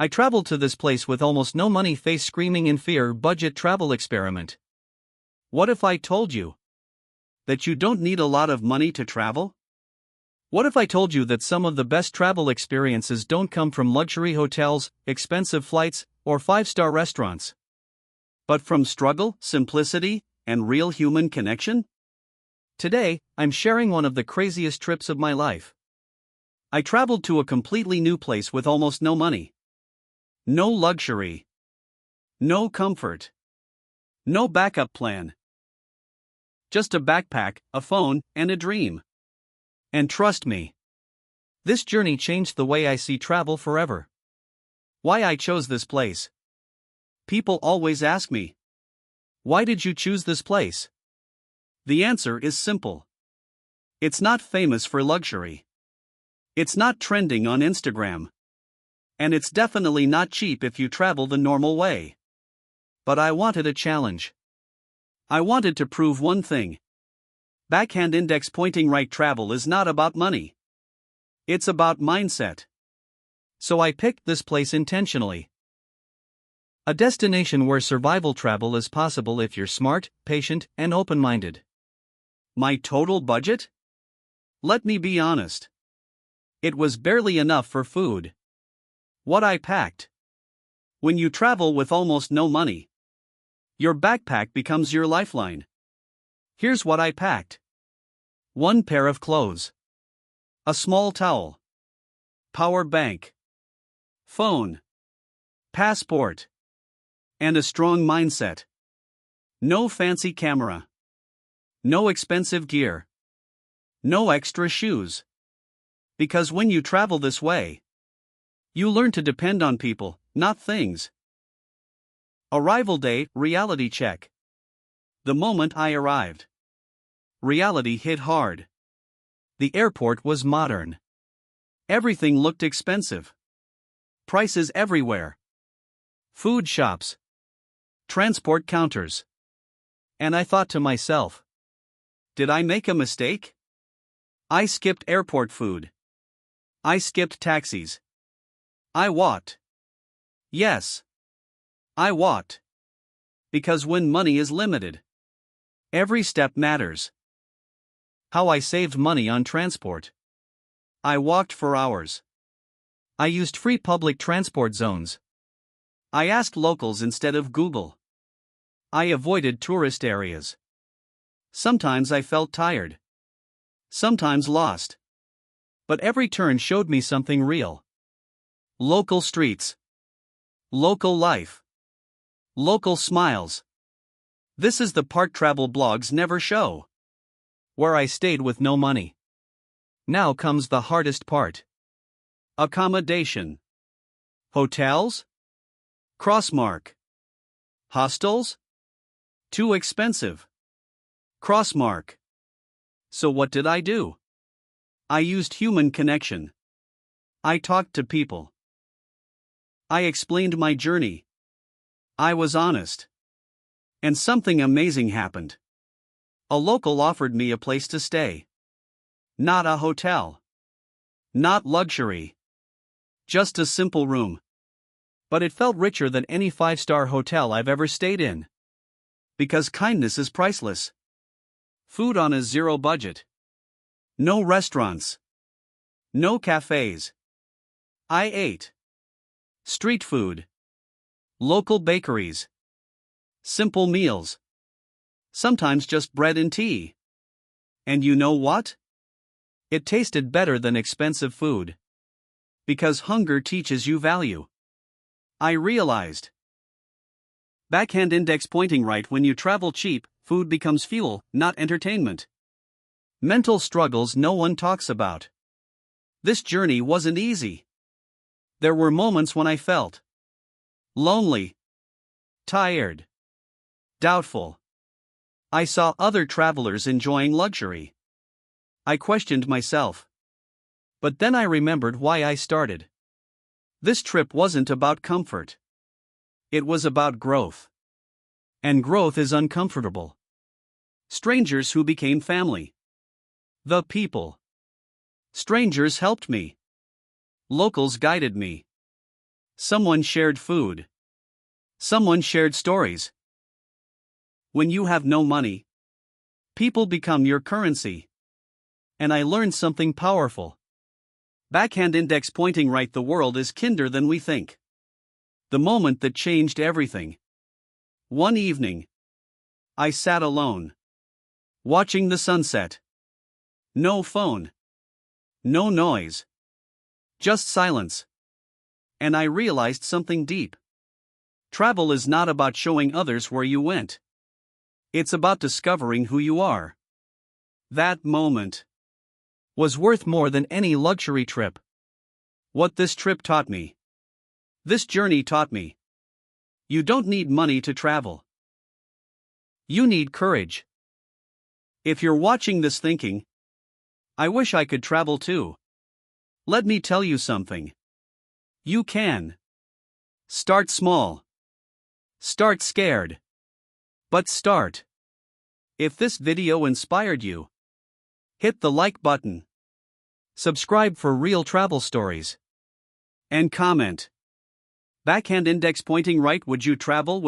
I traveled to this place with almost no money, face screaming in fear. Budget travel experiment. What if I told you that you don't need a lot of money to travel? What if I told you that some of the best travel experiences don't come from luxury hotels, expensive flights, or five-star restaurants, but from struggle, simplicity, and real human connection? Today, I'm sharing one of the craziest trips of my life. I traveled to a completely new place with almost no money. No luxury. No comfort. No backup plan. Just a backpack, a phone, and a dream. And trust me, this journey changed the way I see travel forever. Why I chose this place. People always ask me, why did you choose this place? The answer is simple. It's not famous for luxury. It's not trending on Instagram. And it's definitely not cheap if you travel the normal way. But I wanted a challenge. I wanted to prove one thing. Backhand index pointing right travel is not about money. It's about mindset. So I picked this place intentionally. A destination where survival travel is possible if you're smart, patient, and open-minded. My total budget? Let me be honest. It was barely enough for food. What I packed. When you travel with almost no money, your backpack becomes your lifeline. Here's what I packed. 1 pair of clothes. A small towel. Power bank. Phone. Passport. And a strong mindset. No fancy camera. No expensive gear. No extra shoes. Because when you travel this way, you learn to depend on people, not things. Arrival day, reality check. The moment I arrived, reality hit hard. The airport was modern. Everything looked expensive. Prices everywhere. Food shops. Transport counters. And I thought to myself, did I make a mistake? I skipped airport food. I skipped taxis. I walked. Yes. I walked. Because when money is limited, every step matters. How I saved money on transport. I walked for hours. I used free public transport zones. I asked locals instead of Google. I avoided tourist areas. Sometimes I felt tired. Sometimes lost. But every turn showed me something real. Local streets. Local life. Local smiles. This is the part travel blogs never show. Where I stayed with no money. Now comes the hardest part. Accommodation. Hotels? Crossmark. Hostels? Too expensive. Crossmark. So what did I do? I used human connection. I talked to people. I explained my journey. I was honest. And something amazing happened. A local offered me a place to stay. Not a hotel. Not luxury. Just a simple room. But it felt richer than any 5-star hotel I've ever stayed in. Because kindness is priceless. Food on a zero budget. No restaurants. No cafes. I ate street food. Local bakeries. Simple meals. Sometimes just bread and tea. And you know what? It tasted better than expensive food. Because hunger teaches you value. I realized. Backhand index pointing right. When you travel cheap, food becomes fuel, not entertainment. Mental struggles no one talks about. This journey wasn't easy. There were moments when I felt lonely, tired, doubtful. I saw other travelers enjoying luxury. I questioned myself. But then I remembered why I started. This trip wasn't about comfort. It was about growth. And growth is uncomfortable. Strangers who became family. The people. Strangers helped me. Locals guided me. Someone shared food. Someone shared stories. When you have no money, people become your currency. And I learned something powerful. Backhand index pointing right. The world is kinder than we think. The moment that changed everything. One evening, I sat alone, watching the sunset. No phone. No noise. Just silence. And I realized something deep. Travel is not about showing others where you went. It's about discovering who you are. That moment was worth more than any luxury trip. What this trip taught me. This journey taught me. You don't need money to travel. You need courage. If you're watching this thinking, I wish I could travel too. Let me tell you something. You can. Start small. Start scared. But start. If this video inspired you, hit the like button. Subscribe for real travel stories. And comment. Backhand index pointing right. Would you travel with